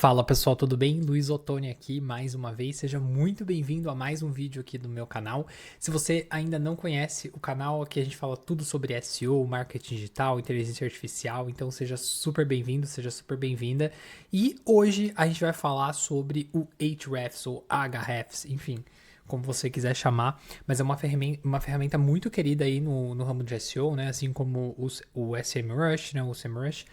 Fala pessoal, tudo bem? Luiz Ottoni aqui mais uma vez, seja muito bem-vindo a mais um vídeo aqui do meu canal. Se você ainda não conhece o canal, aqui a gente fala tudo sobre SEO, marketing digital, inteligência artificial, então seja super bem-vindo, seja super bem-vinda. E hoje a gente vai falar sobre o Ahrefs ou Ahrefs, enfim, como você quiser chamar, mas é uma ferramenta muito querida aí no ramo de SEO, né? Assim como o SEMrush, né? O SEMrush,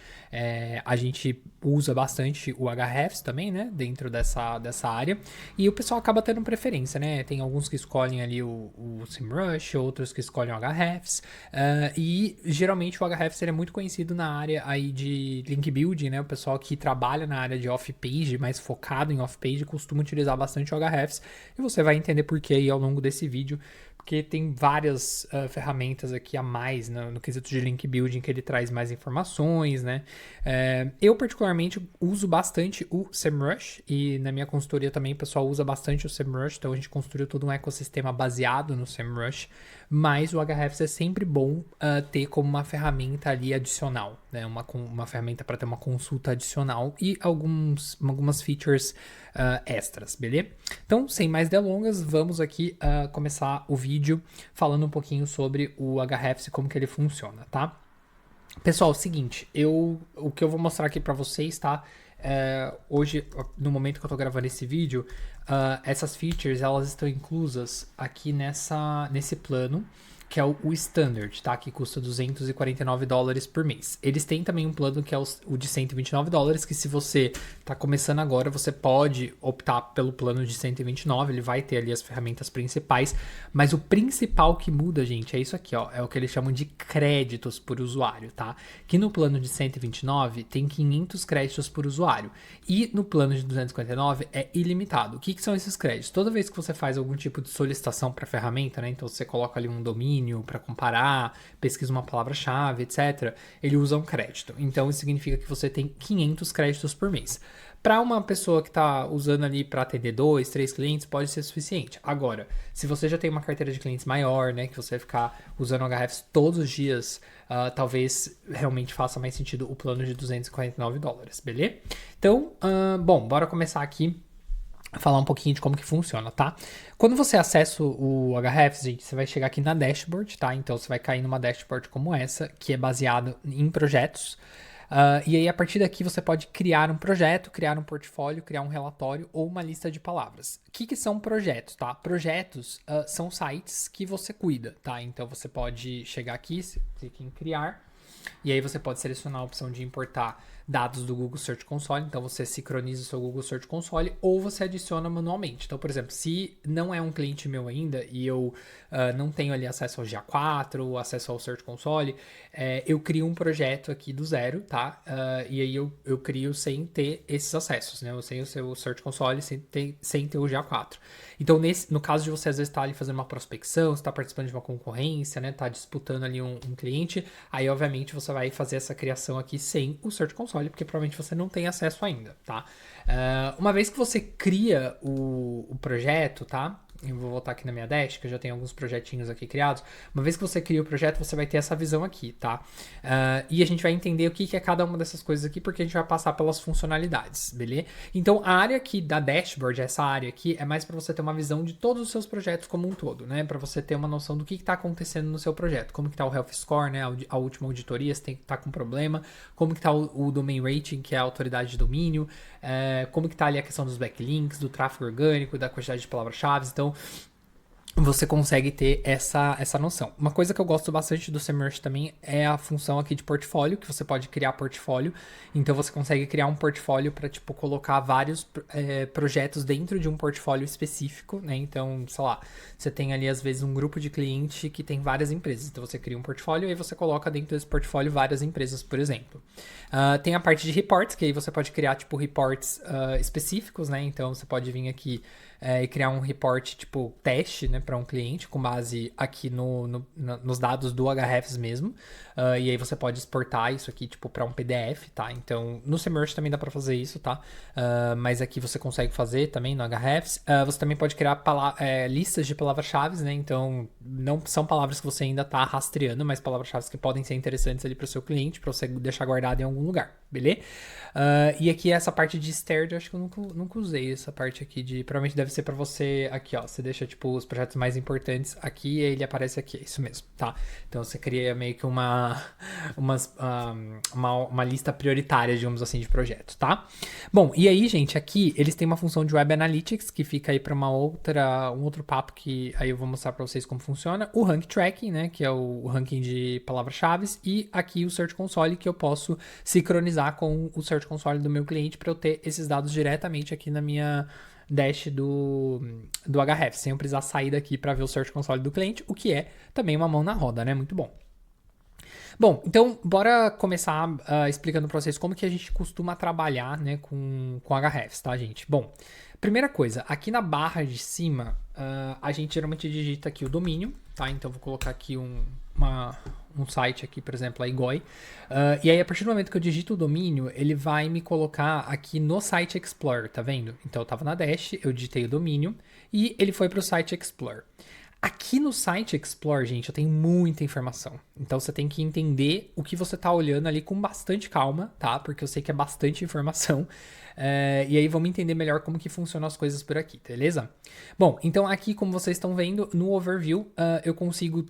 a gente usa bastante o Ahrefs também, né? Dentro dessa área, e o pessoal acaba tendo preferência, né? Tem alguns que escolhem ali o SEMrush, outros que escolhem o Ahrefs, e geralmente o Ahrefs é muito conhecido na área aí de link building, né? O pessoal que trabalha na área de off-page, mais focado em off-page, costuma utilizar bastante o Ahrefs, e você vai entender por que aí ao longo desse vídeo, porque tem várias ferramentas aqui a mais no quesito de link building que ele traz mais informações, né? Eu particularmente uso bastante o SEMrush e na minha consultoria também o pessoal usa bastante o SEMrush, então a gente construiu todo um ecossistema baseado no SEMrush, mas o Ahrefs é sempre bom ter como uma ferramenta ali adicional, né? Uma ferramenta para ter uma consulta adicional e algumas features extras, beleza? Então, sem mais delongas, vamos aqui começar o vídeo falando um pouquinho sobre o Ahrefs e como que ele funciona, tá? Pessoal, é o seguinte, o que eu vou mostrar aqui para vocês, tá? Hoje, no momento que eu tô gravando esse vídeo, essas features, elas estão inclusas aqui nesse plano, que é o Standard, tá? Que custa $249 por mês. Eles têm também um plano que é o de $129, que se você tá começando agora, você pode optar pelo plano de 129, ele vai ter ali as ferramentas principais, mas o principal que muda, gente, é isso aqui, ó, é o que eles chamam de créditos por usuário, tá? Que no plano de 129 tem 500 créditos por usuário, e no plano de 259 é ilimitado. O que são esses créditos? Toda vez que você faz algum tipo de solicitação para a ferramenta, né, então você coloca ali um domínio para comparar, pesquisa uma palavra-chave, etc., ele usa um crédito. Então, isso significa que você tem 500 créditos por mês. Para uma pessoa que está usando ali para atender 2, 3 clientes, pode ser suficiente. Agora, se você já tem uma carteira de clientes maior, né, que você vai ficar usando o Ahrefs todos os dias, talvez realmente faça mais sentido o plano de $249, beleza? Então, bom, bora começar aqui falar um pouquinho de como que funciona, tá? Quando você acessa o Ahrefs, gente, você vai chegar aqui na dashboard, tá? Então você vai cair numa dashboard como essa, que é baseado em projetos. E aí, a partir daqui, você pode criar um projeto, criar um portfólio, criar um relatório ou uma lista de palavras. O que são projetos, tá? Projetos são sites que você cuida, tá? Então você pode chegar aqui, clica em criar, e aí você pode selecionar a opção de importar dados do Google Search Console, então você sincroniza o seu Google Search Console ou você adiciona manualmente. Então, por exemplo, se não é um cliente meu ainda e eu não tenho ali acesso ao GA4, acesso ao Search Console, eu crio um projeto aqui do zero, tá? E aí eu crio sem ter esses acessos, né? Sem o seu Search Console, sem ter o GA4. Então, no caso de você às vezes estar ali fazendo uma prospecção, você está participando de uma concorrência, né? Tá disputando ali um cliente, aí obviamente você vai fazer essa criação aqui sem o Search Console, porque provavelmente você não tem acesso ainda, tá? Uma vez que você cria o projeto, tá? Eu vou voltar aqui na minha dash, que eu já tenho alguns projetinhos aqui criados. Uma vez que você cria o projeto, você vai ter essa visão aqui, tá? E a gente vai entender o que é cada uma dessas coisas aqui, porque a gente vai passar pelas funcionalidades, beleza? Então, a área aqui da dashboard, essa área aqui, é mais para você ter uma visão de todos os seus projetos como um todo, né? Para você ter uma noção do que está acontecendo no seu projeto. Como que tá o Health Score, né? A última auditoria, se tá com problema. Como que tá o Domain Rating, que é a autoridade de domínio. Como que tá ali a questão dos backlinks, do tráfego orgânico, da quantidade de palavras-chave. Então, você consegue ter essa noção. Uma coisa que eu gosto bastante do SEMrush também é a função aqui de portfólio, que você pode criar portfólio. Então você consegue criar um portfólio para tipo colocar vários projetos dentro de um portfólio específico, né? Então, sei lá, você tem ali às vezes um grupo de cliente que tem várias empresas. Então você cria um portfólio e aí você coloca dentro desse portfólio várias empresas, por exemplo. Tem a parte de reports, que aí você pode criar tipo reports específicos, né? Então você pode vir aqui e criar um report tipo teste, né, para um cliente com base aqui nos dados do Ahrefs mesmo. E aí você pode exportar isso aqui tipo para um PDF, tá? Então no SEMrush também dá para fazer isso, tá? Mas aqui você consegue fazer também no Ahrefs. Você também pode criar listas de palavras-chave, né? Então não são palavras que você ainda está rastreando, mas palavras-chave que podem ser interessantes ali para o seu cliente, para você deixar guardado em algum lugar. beleza? E aqui essa parte de steered, eu acho que eu nunca usei essa parte aqui de... Provavelmente deve ser pra você aqui, ó. Você deixa, tipo, os projetos mais importantes aqui e ele aparece aqui. É isso mesmo, tá? Então você cria meio que uma lista prioritária, digamos assim, de projetos, tá? Bom, e aí, gente, aqui eles têm uma função de Web Analytics que fica aí pra um outro papo que aí eu vou mostrar pra vocês como funciona. O Rank Tracking, né? Que é o ranking de palavras-chave. E aqui o Search Console, que eu posso sincronizar com o Search Console do meu cliente para eu ter esses dados diretamente aqui na minha dash do Ahrefs, sem eu precisar sair daqui para ver o Search Console do cliente, o que é também uma mão na roda, né? Muito bom. Bom, então bora começar explicando para vocês como que a gente costuma trabalhar, né, com Ahrefs, tá, gente? Bom, primeira coisa, aqui na barra de cima, a gente geralmente digita aqui o domínio, tá? Então vou colocar aqui um site aqui, por exemplo, a Igoi. E aí, a partir do momento que eu digito o domínio, ele vai me colocar aqui no Site Explorer, tá vendo? Então eu tava na Dash, eu digitei o domínio e ele foi para o Site Explorer. Aqui no Site Explorer, gente, eu tenho muita informação. Então você tem que entender o que você tá olhando ali com bastante calma, tá? Porque eu sei que é bastante informação. E aí vamos entender melhor como que funcionam as coisas por aqui, beleza? Bom, então aqui, como vocês estão vendo, no Overview, eu consigo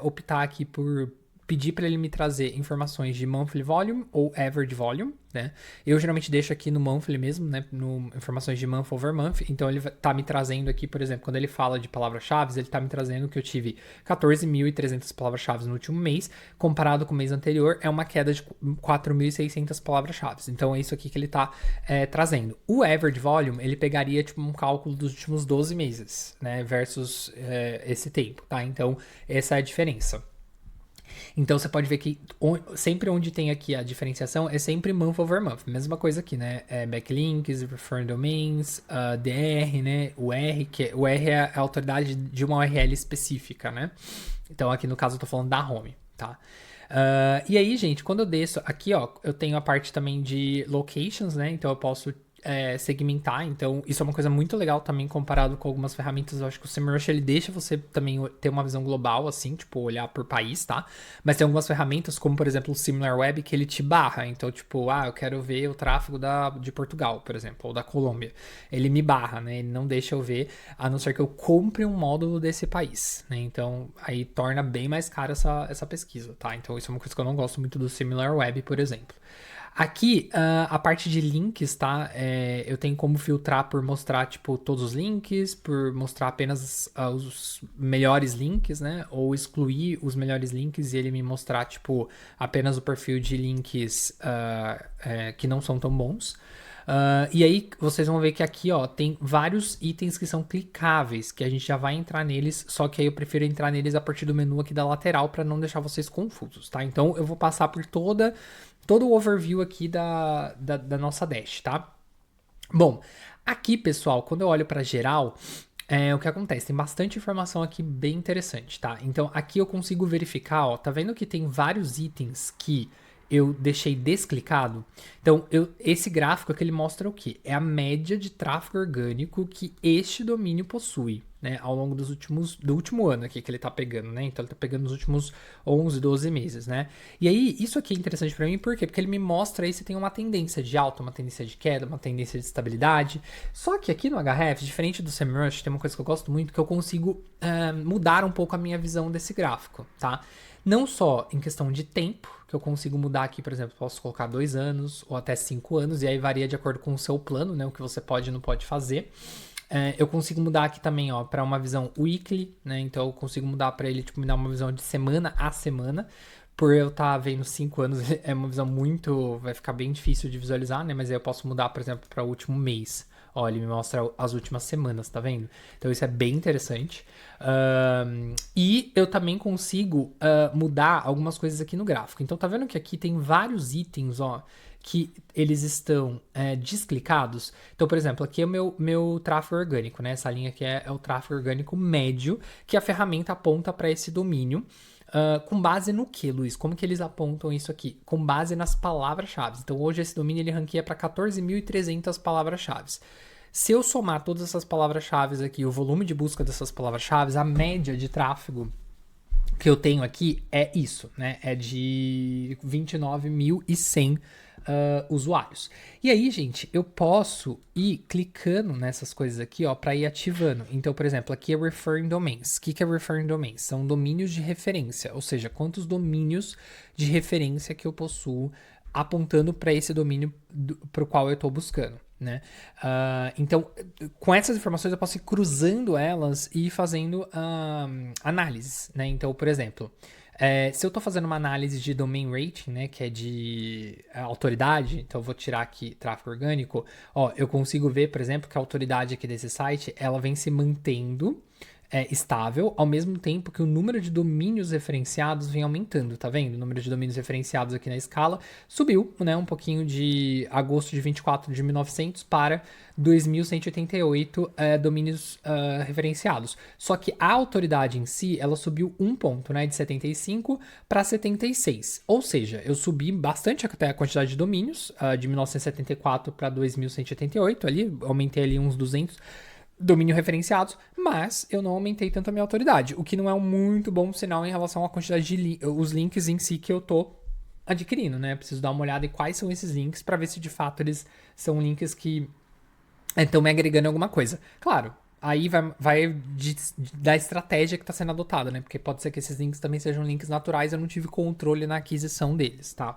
optar aqui por pedir para ele me trazer informações de Monthly Volume ou Average Volume, né? Eu geralmente deixo aqui no Monthly mesmo, né? No informações de Month over Month. Então ele tá me trazendo aqui, por exemplo, quando ele fala de palavras-chave, ele tá me trazendo que eu tive 14.300 palavras-chave no último mês, comparado com o mês anterior, é uma queda de 4.600 palavras-chave. Então é isso aqui que ele tá trazendo. O Average Volume, ele pegaria tipo um cálculo dos últimos 12 meses, né? Versus esse tempo, tá? Então essa é a diferença. Então você pode ver que sempre onde tem aqui a diferenciação é sempre month over month. Mesma coisa aqui, né? Backlinks, referring domains, DR, né? O R, o R é a autoridade de uma URL específica, né? Então aqui no caso eu tô falando da home, tá? E aí, gente, quando eu desço aqui, ó, eu tenho a parte também de locations, né? Então eu posso segmentar, então isso é uma coisa muito legal também comparado com algumas ferramentas. Eu acho que o SEMrush ele deixa você também ter uma visão global, assim, tipo, olhar por país, tá? Mas tem algumas ferramentas, como por exemplo o SimilarWeb, que ele te barra, então tipo, eu quero ver o tráfego de Portugal, por exemplo, ou da Colômbia. Ele me barra, né? Ele não deixa eu ver, a não ser que eu compre um módulo desse país, né? Então aí torna bem mais caro essa pesquisa, tá? Então isso é uma coisa que eu não gosto muito do SimilarWeb, por exemplo. Aqui, a parte de links, tá? Eu tenho como filtrar por mostrar, tipo, todos os links, por mostrar apenas os melhores links, né? Ou excluir os melhores links e ele me mostrar, tipo, apenas o perfil de links que não são tão bons. E aí, vocês vão ver que aqui, ó, tem vários itens que são clicáveis, que a gente já vai entrar neles, só que aí eu prefiro entrar neles a partir do menu aqui da lateral para não deixar vocês confusos, tá? Então, eu vou passar por todo o overview aqui da nossa dash, tá? Bom, aqui, pessoal, quando eu olho para geral, o que acontece? Tem bastante informação aqui bem interessante, tá? Então, aqui eu consigo verificar, ó, tá vendo que tem vários itens que eu deixei desclicado? Então, esse gráfico aqui ele mostra o quê? É a média de tráfego orgânico que este domínio possui, né? Ao longo do último ano aqui que ele tá pegando, né? Então, ele tá pegando nos últimos 11, 12 meses, né? E aí, isso aqui é interessante para mim, por quê? Porque ele me mostra aí se tem uma tendência de alta, uma tendência de queda, uma tendência de estabilidade. Só que aqui no Ahrefs, diferente do SEMrush, tem uma coisa que eu gosto muito, que eu consigo mudar um pouco a minha visão desse gráfico, tá? Não só em questão de tempo, que eu consigo mudar aqui, por exemplo, posso colocar 2 anos ou até 5 anos, e aí varia de acordo com o seu plano, né? O que você pode e não pode fazer. Eu consigo mudar aqui também, ó, para uma visão weekly, né? Então eu consigo mudar para ele, tipo, me dar uma visão de semana a semana. Por eu estar vendo 5 anos, é uma visão muito... vai ficar bem difícil de visualizar, né? Mas aí eu posso mudar, por exemplo, para o último mês. Ó, ele me mostra as últimas semanas, tá vendo? Então isso é bem interessante. E eu também consigo mudar algumas coisas aqui no gráfico. Então tá vendo que aqui tem vários itens, ó, que eles estão desclicados. Então, por exemplo, aqui é o meu tráfego orgânico, né? Essa linha aqui é o tráfego orgânico médio, que a ferramenta aponta para esse domínio. Com base no que, Luiz? Como que eles apontam isso aqui? Com base nas palavras-chave. Então, hoje esse domínio ele ranqueia para 14.300 palavras-chave. Se eu somar todas essas palavras-chave aqui, o volume de busca dessas palavras-chave, a média de tráfego que eu tenho aqui é isso, né? É de 29.100 usuários. E aí, gente, eu posso ir clicando nessas coisas aqui, ó, para ir ativando. Então, por exemplo, aqui é Referring Domains. O que é Referring Domains? São domínios de referência, ou seja, quantos domínios de referência que eu possuo apontando para esse domínio para o qual eu estou buscando, né? Então, com essas informações eu posso ir cruzando elas e ir fazendo análises, né? Então, por exemplo, se eu estou fazendo uma análise de domain rating, né, que é de autoridade, então eu vou tirar aqui tráfego orgânico, ó, eu consigo ver, por exemplo, que a autoridade aqui desse site, ela vem se mantendo estável, ao mesmo tempo que o número de domínios referenciados vem aumentando, tá vendo? O número de domínios referenciados aqui na escala subiu, né, um pouquinho de agosto de 24 de 1900 para 2.188 domínios referenciados. Só que a autoridade em si, ela subiu um ponto, né, de 75 para 76. Ou seja, eu subi bastante até a quantidade de domínios, de 1974 para 2.188, ali, aumentei ali uns 200 domínio referenciados, mas eu não aumentei tanto a minha autoridade, o que não é um muito bom sinal em relação à quantidade de os links em si que eu tô adquirindo, né? Preciso dar uma olhada em quais são esses links para ver se de fato eles são links que estão me agregando alguma coisa. Claro, aí vai da estratégia que está sendo adotada, né? Porque pode ser que esses links também sejam links naturais, eu não tive controle na aquisição deles, tá?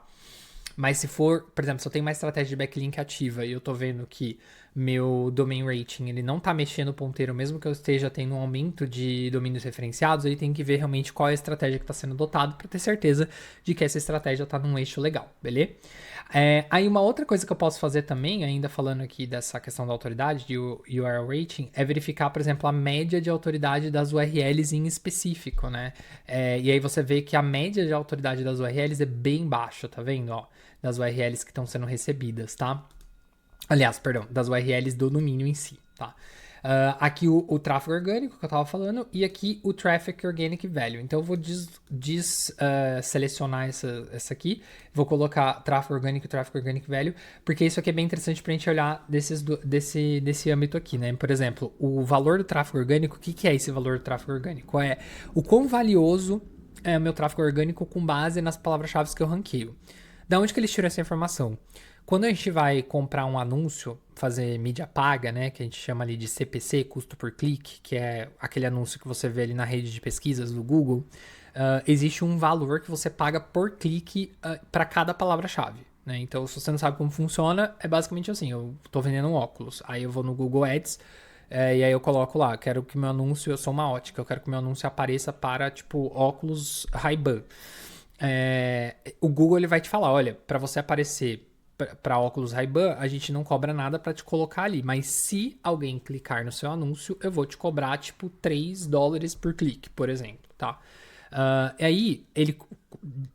Mas se for, por exemplo, se eu tenho uma estratégia de backlink ativa e eu tô vendo que meu domain rating ele não tá mexendo o ponteiro, mesmo que eu esteja tendo um aumento de domínios referenciados, ele tem que ver realmente qual é a estratégia que está sendo adotada para ter certeza de que essa estratégia está num eixo legal, beleza? Aí uma outra coisa que eu posso fazer também, ainda falando aqui dessa questão da autoridade, de URL rating, é verificar, por exemplo, a média de autoridade das URLs em específico, né? E aí você vê que a média de autoridade das URLs é bem baixa, tá vendo? Ó, das URLs que estão sendo recebidas, tá? Aliás, perdão, das URLs do domínio em si, tá? Aqui o tráfego orgânico que eu estava falando e aqui o Traffic Organic Value. Então eu vou selecionar essa aqui, vou colocar tráfego orgânico e tráfego Organic Value, porque isso aqui é bem interessante para a gente olhar desse âmbito aqui, né? Por exemplo, o valor do tráfego orgânico, o que é esse valor do tráfego orgânico? É o quão valioso é o meu tráfego orgânico com base nas palavras-chave que eu ranqueio. Da onde que eles tiram essa informação? Quando a gente vai comprar um anúncio, fazer mídia paga, né, que a gente chama ali de CPC, custo por clique, que é aquele anúncio que você vê ali na rede de pesquisas do Google, existe um valor que você paga por clique para cada palavra-chave. Né? Então, se você não sabe como funciona, é basicamente assim, eu estou vendendo um óculos, aí eu vou no Google Ads, e aí eu coloco lá, quero que meu anúncio, eu sou uma ótica, eu quero que meu anúncio apareça para, tipo, óculos Ray-Ban. O Google ele vai te falar, olha, para você aparecer para óculos Ray-Ban, a gente não cobra nada para te colocar ali, mas se alguém clicar no seu anúncio, eu vou te cobrar tipo $3 por clique, por exemplo, tá? E aí, ele,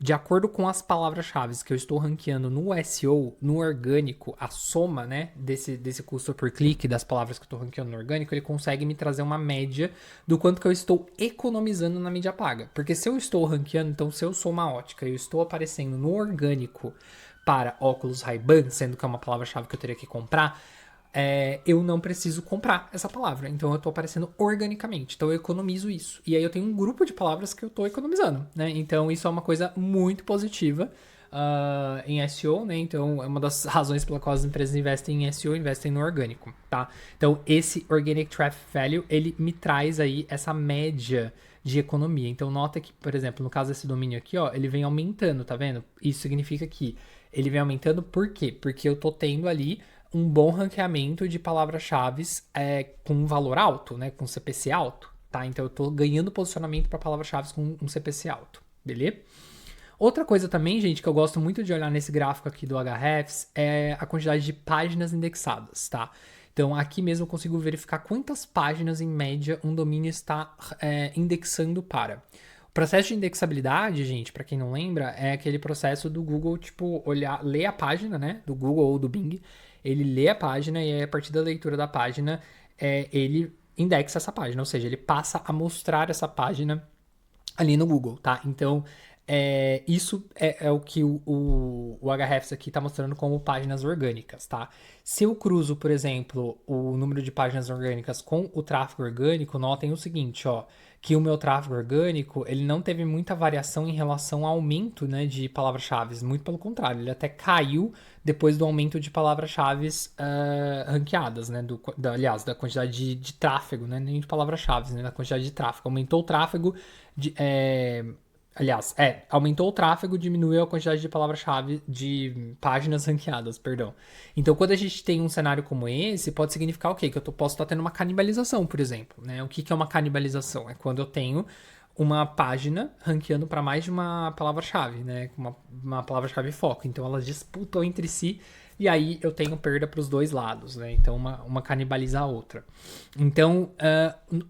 de acordo com as palavras-chave que eu estou ranqueando no SEO, no orgânico, a soma, né, desse custo por clique, das palavras que eu estou ranqueando no orgânico, ele consegue me trazer uma média do quanto que eu estou economizando na mídia paga. Porque se eu estou ranqueando, então se eu sou uma ótica e eu estou aparecendo no orgânico para óculos Ray-Ban, sendo que é uma palavra-chave que eu teria que comprar, eu não preciso comprar essa palavra. Então eu estou aparecendo organicamente. Então eu economizo isso. E aí eu tenho um grupo de palavras que eu estou economizando, né? Então isso é uma coisa muito positiva em SEO, né? Então é uma das razões pela qual as empresas investem em SEO, investem no orgânico, tá? Então esse Organic Traffic Value, ele me traz aí essa média de economia. Então nota que, por exemplo, no caso desse domínio aqui, ó, ele vem aumentando, tá vendo? Isso significa que ele vem aumentando por quê? Porque eu tô tendo ali um bom ranqueamento de palavras-chave com um valor alto, né? Com CPC alto, tá? Então eu tô ganhando posicionamento para palavras-chave com um CPC alto, beleza? Outra coisa também, gente, que eu gosto muito de olhar nesse gráfico aqui do Ahrefs é a quantidade de páginas indexadas, tá? Então aqui mesmo eu consigo verificar quantas páginas em média um domínio está indexando para. O processo de indexabilidade, gente, para quem não lembra, é aquele processo do Google, tipo, ler a página, né, do Google ou do Bing, ele lê a página e aí, a partir da leitura da página, ele indexa essa página, ou seja, ele passa a mostrar essa página ali no Google, tá? Então, isso é o que o Ahrefs aqui está mostrando como páginas orgânicas, tá? Se eu cruzo, por exemplo, o número de páginas orgânicas com o tráfego orgânico, notem o seguinte, ó, que o meu tráfego orgânico, ele não teve muita variação em relação ao aumento, né, de palavras-chave, muito pelo contrário, ele até caiu depois do aumento de palavras-chave ranqueadas, né? Aliás, da quantidade de tráfego, né? Nem de palavras-chave, né? Da quantidade de tráfego. Aumentou o tráfego de, aumentou o tráfego, diminuiu a quantidade de palavras-chave de páginas ranqueadas, perdão. Então, quando a gente tem um cenário como esse, pode significar o quê? Que eu posso estar tendo uma canibalização, por exemplo, né? O que é uma canibalização? É quando eu tenho uma página ranqueando para mais de uma palavra-chave, né? Uma palavra-chave foco. Então, elas disputam entre si e aí eu tenho perda para os dois lados, né? Então, uma canibaliza a outra. Então,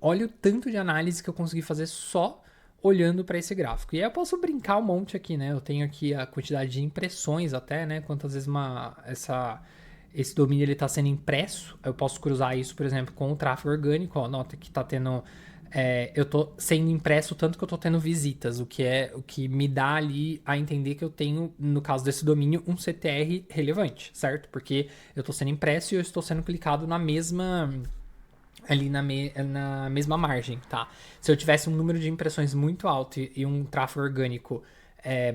olha o tanto de análise que eu consegui fazer só olhando para esse gráfico. E aí eu posso brincar um monte aqui, né? Eu tenho aqui a quantidade de impressões até, né? Quantas vezes esse domínio ele está sendo impresso. Eu posso cruzar isso, por exemplo, com o tráfego orgânico. Ó, nota que está tendo... eu tô sendo impresso tanto que eu tô tendo visitas, o que me dá ali a entender que eu tenho, no caso desse domínio, um CTR relevante, certo? Porque eu tô sendo impresso e eu estou sendo clicado na mesma... ali na mesma margem, tá? Se eu tivesse um número de impressões muito alto e um tráfego orgânico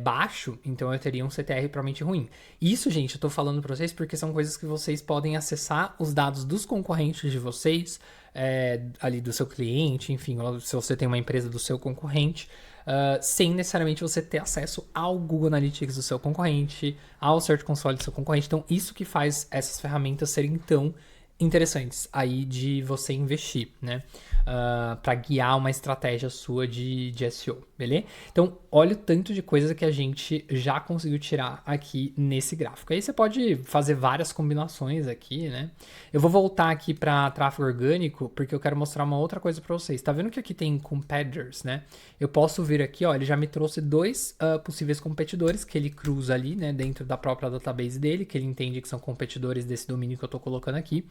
baixo, então eu teria um CTR provavelmente ruim. Isso, gente, eu tô falando pra vocês porque são coisas que vocês podem acessar os dados dos concorrentes de vocês, ali do seu cliente, enfim, ou se você tem uma empresa do seu concorrente, sem necessariamente você ter acesso ao Google Analytics do seu concorrente, ao Search Console do seu concorrente. Então, isso que faz essas ferramentas serem tão interessantes aí de você investir, né? Para guiar uma estratégia sua de SEO, beleza? Então, olha o tanto de coisa que a gente já conseguiu tirar aqui nesse gráfico. Aí você pode fazer várias combinações aqui, né? Eu vou voltar aqui para tráfego orgânico, porque eu quero mostrar uma outra coisa para vocês. Tá vendo que aqui tem competitors, né? Eu posso vir aqui, ó, ele já me trouxe dois possíveis competidores que ele cruza ali, né, dentro da própria database dele, que ele entende que são competidores desse domínio que eu tô colocando aqui.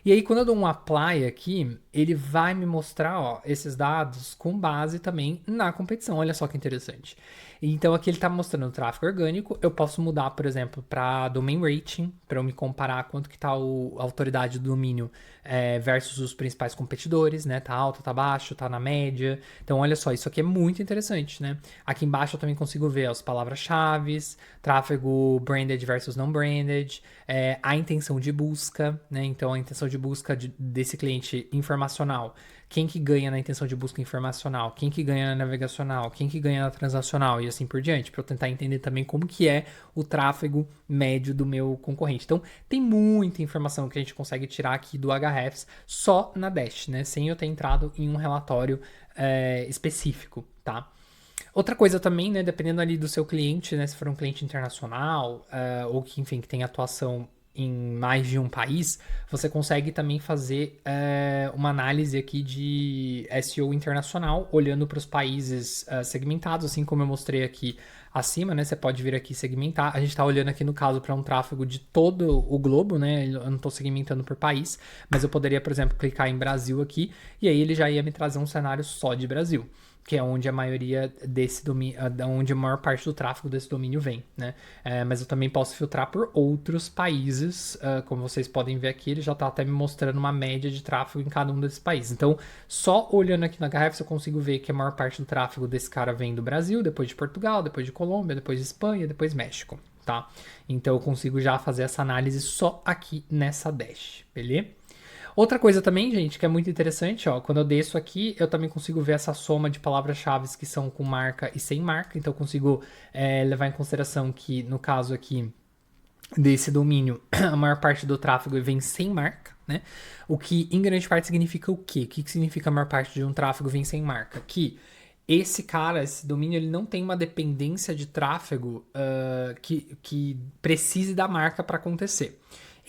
E aí, quando eu dou um apply aqui, ele vai me mostrar, ó, esses dados com base também na competição. Olha só que interessante. Então, aqui ele está mostrando o tráfego orgânico. Eu posso mudar, por exemplo, para domain rating, para eu me comparar quanto que está a autoridade do domínio versus os principais competidores, né? Tá alto, tá baixo, tá na média. Então, olha só, isso aqui é muito interessante, né? Aqui embaixo eu também consigo ver as palavras-chave, tráfego branded versus não branded, a intenção de busca, né? Então, a intenção de busca desse cliente informacional. Quem que ganha na intenção de busca informacional, quem que ganha na navegacional, quem que ganha na transacional e assim por diante, para eu tentar entender também como que é o tráfego médio do meu concorrente. Então, tem muita informação que a gente consegue tirar aqui do Ahrefs só na Dash, né? Sem eu ter entrado em um relatório específico, tá? Outra coisa também, né, dependendo ali do seu cliente, né, se for um cliente internacional, ou que, enfim, que tem atuação em mais de um país, você consegue também fazer uma análise aqui de SEO internacional, olhando para os países segmentados, assim como eu mostrei aqui acima, né? Você pode vir aqui segmentar. A gente está olhando aqui no caso para um tráfego de todo o globo, né? Eu não estou segmentando por país, mas eu poderia, por exemplo, clicar em Brasil aqui e aí ele já ia me trazer um cenário só de Brasil, que é onde a maioria desse domínio, onde a maior parte do tráfego desse domínio vem, né? Mas eu também posso filtrar por outros países, como vocês podem ver aqui, ele já está até me mostrando uma média de tráfego em cada um desses países. Então, só olhando aqui na Ahrefs eu consigo ver que a maior parte do tráfego desse cara vem do Brasil, depois de Portugal, depois de Colômbia, depois de Espanha, depois México, tá? Então, eu consigo já fazer essa análise só aqui nessa Dash, beleza? Outra coisa também, gente, que é muito interessante, ó, quando eu desço aqui, eu também consigo ver essa soma de palavras-chave que são com marca e sem marca, então eu consigo levar em consideração que, no caso aqui desse domínio, a maior parte do tráfego vem sem marca, né? O que, em grande parte, significa o quê? O que significa a maior parte de um tráfego vem sem marca? Que esse domínio, ele não tem uma dependência de tráfego que precise da marca para acontecer.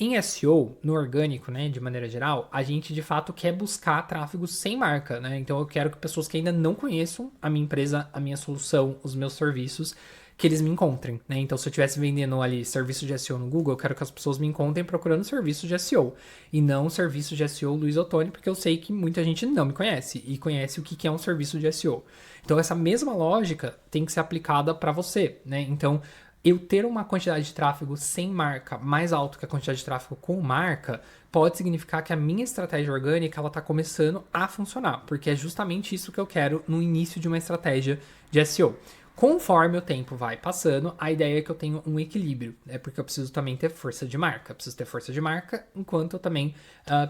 Em SEO, no orgânico, né, de maneira geral, a gente de fato quer buscar tráfego sem marca, né? Então eu quero que pessoas que ainda não conheçam a minha empresa, a minha solução, os meus serviços, que eles me encontrem, né? Então se eu estivesse vendendo ali serviço de SEO no Google, eu quero que as pessoas me encontrem procurando serviços de SEO e não serviço de SEO Luiz Ottoni, porque eu sei que muita gente não me conhece e conhece o que é um serviço de SEO. Então essa mesma lógica tem que ser aplicada para você, né? Então eu ter uma quantidade de tráfego sem marca mais alta que a quantidade de tráfego com marca pode significar que a minha estratégia orgânica ela está começando a funcionar, porque é justamente isso que eu quero no início de uma estratégia de SEO. Conforme o tempo vai passando, a ideia é que eu tenho um equilíbrio, né? Porque eu preciso também ter força de marca. Eu preciso ter força de marca, enquanto eu também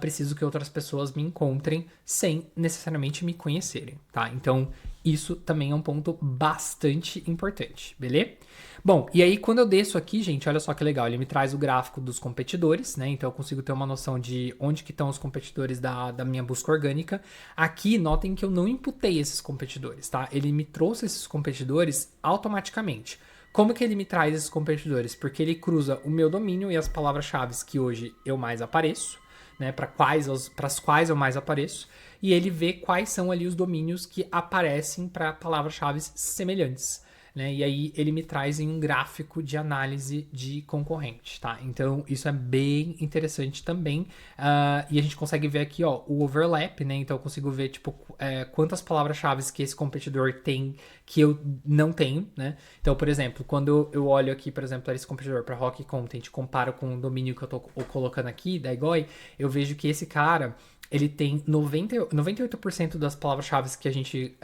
preciso que outras pessoas me encontrem sem necessariamente me conhecerem, tá? Então, isso também é um ponto bastante importante, beleza? Bom, e aí quando eu desço aqui, gente, olha só que legal, ele me traz o gráfico dos competidores, né? Então eu consigo ter uma noção de onde que estão os competidores da minha busca orgânica. Aqui, notem que eu não imputei esses competidores, tá? Ele me trouxe esses competidores automaticamente. Como que ele me traz esses competidores? Porque ele cruza o meu domínio e as palavras-chave que hoje eu mais apareço, né? Para as quais eu mais apareço. E ele vê quais são ali os domínios que aparecem para palavras-chave semelhantes. Né? E aí ele me traz em um gráfico de análise de concorrente, tá? Então isso é bem interessante também. E a gente consegue ver aqui, ó, o overlap, né? Então eu consigo ver, tipo, quantas palavras-chave que esse competidor tem que eu não tenho, né? Então, por exemplo, quando eu olho aqui, por exemplo, esse competidor para Rock Content, comparo com o domínio que eu tô colocando aqui, da Egoi, eu vejo que esse cara ele tem 98% das palavras-chave que a gente,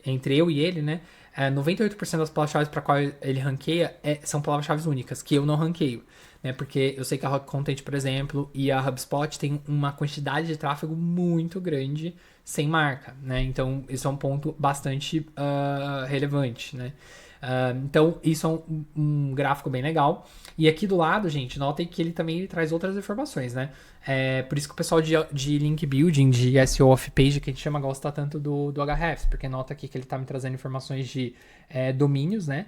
entre eu e ele, né? 98% das palavras-chave para qual ele ranqueia são palavras-chave únicas, que eu não ranqueio. Né? Porque eu sei que a Rock Content, por exemplo, e a HubSpot tem uma quantidade de tráfego muito grande sem marca. Né? Então, isso é um ponto bastante relevante. Né? Então, isso é um gráfico bem legal. E aqui do lado, gente, notem que ele também traz outras informações, né? Por isso que o pessoal de link building, de SEO off-page, que a gente chama, gosta tanto do Ahrefs, porque nota aqui que ele tá me trazendo informações de domínios, né?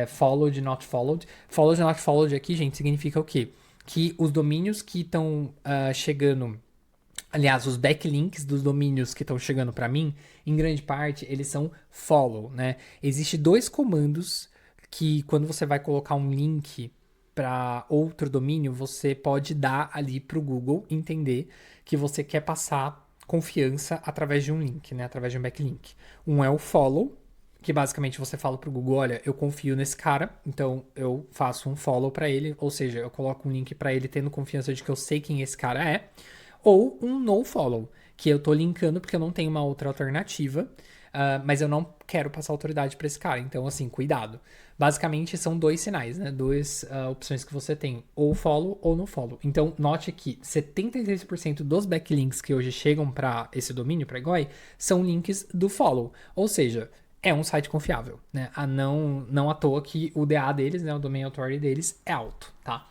Followed, not followed. Followed, not followed aqui, gente, significa o quê? Que os domínios que estão chegando... Aliás, os backlinks dos domínios que estão chegando para mim, em grande parte, eles são follow, né? Existem dois comandos que, quando você vai colocar um link para outro domínio, você pode dar ali para o Google entender que você quer passar confiança através de um link, né? Através de um backlink. Um é o follow, que basicamente você fala para o Google, olha, eu confio nesse cara, então eu faço um follow para ele, ou seja, eu coloco um link para ele tendo confiança de que eu sei quem esse cara é. Ou um nofollow, que eu tô linkando porque eu não tenho uma outra alternativa, mas eu não quero passar autoridade para esse cara. Então, assim, cuidado. Basicamente, são dois sinais, né? Duas opções que você tem, ou follow ou no follow. Então, note que 76% dos backlinks que hoje chegam para esse domínio, para Egoi, são links do follow. Ou seja, é um site confiável, né? Não à toa que o DA deles, né? O Domain Authority deles é alto, tá?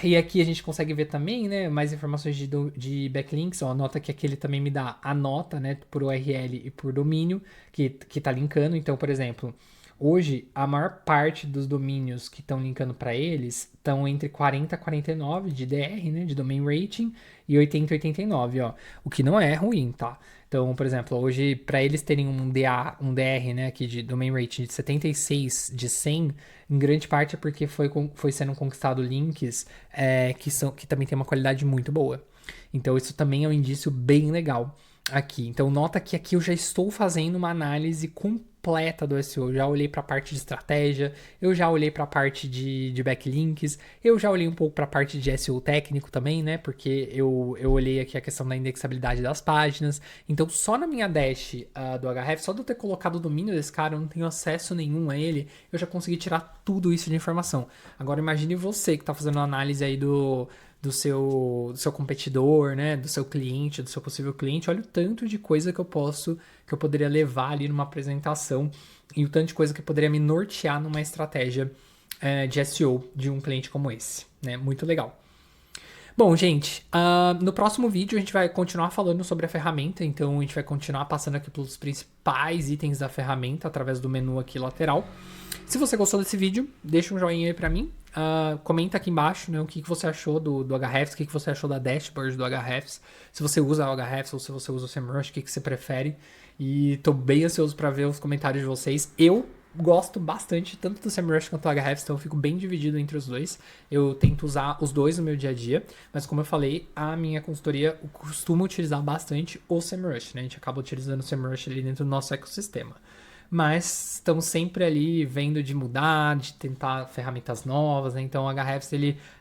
E aqui a gente consegue ver também, né, mais informações de backlinks. Ó, nota que aqui ele também me dá a nota, né, por URL e por domínio que tá linkando. Então, por exemplo, hoje a maior parte dos domínios que estão linkando para eles estão entre 40 e 49 de DR, né, de domain rating, e 80 e 89, ó, o que não é ruim, tá? Então, por exemplo, hoje, para eles terem um DR, né, aqui de domain rating de 76 de 100, em grande parte é porque foi sendo conquistado links que também tem uma qualidade muito boa. Então, isso também é um indício bem legal aqui. Então, nota que aqui eu já estou fazendo uma análise completa do SEO. Eu já olhei para a parte de estratégia, eu já olhei para a parte de backlinks, eu já olhei um pouco para a parte de SEO técnico também, né? Porque eu olhei aqui a questão da indexabilidade das páginas. Então, só na minha dash do Ahrefs, só de eu ter colocado o domínio desse cara, eu não tenho acesso nenhum a ele, eu já consegui tirar tudo isso de informação. Agora, imagine você que está fazendo uma análise aí do seu competidor, né, do seu cliente, do seu possível cliente, olha o tanto de coisa que eu poderia levar ali numa apresentação e o tanto de coisa que poderia me nortear numa estratégia de SEO de um cliente como esse, né, muito legal. Bom, gente, no próximo vídeo a gente vai continuar falando sobre a ferramenta, então a gente vai continuar passando aqui pelos principais itens da ferramenta através do menu aqui lateral. Se você gostou desse vídeo, deixa um joinha aí pra mim, comenta aqui embaixo, né, o que você achou do Ahrefs, o que você achou da dashboard do Ahrefs, se você usa o Ahrefs ou se você usa o SEMrush, o que você prefere, e tô bem ansioso para ver os comentários de vocês. Eu gosto bastante tanto do SEMrush quanto do Ahrefs, então eu fico bem dividido entre os dois. Eu tento usar os dois no meu dia a dia, mas como eu falei, a minha consultoria costuma utilizar bastante o SEMrush, né? A gente acaba utilizando o SEMrush ali dentro do nosso ecossistema. Mas estamos sempre ali vendo de mudar, de tentar ferramentas novas, né? Então o Ahrefs,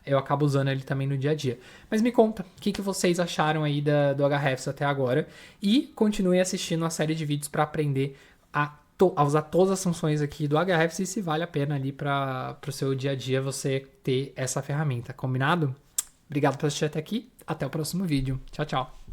eu acabo usando ele também no dia a dia. Mas me conta, o que vocês acharam aí do Ahrefs até agora? E continue assistindo a série de vídeos para aprender a a usar todas as funções aqui do Ahrefs e se vale a pena ali para o seu dia a dia você ter essa ferramenta, combinado? Obrigado por assistir até aqui, até o próximo vídeo. Tchau, tchau.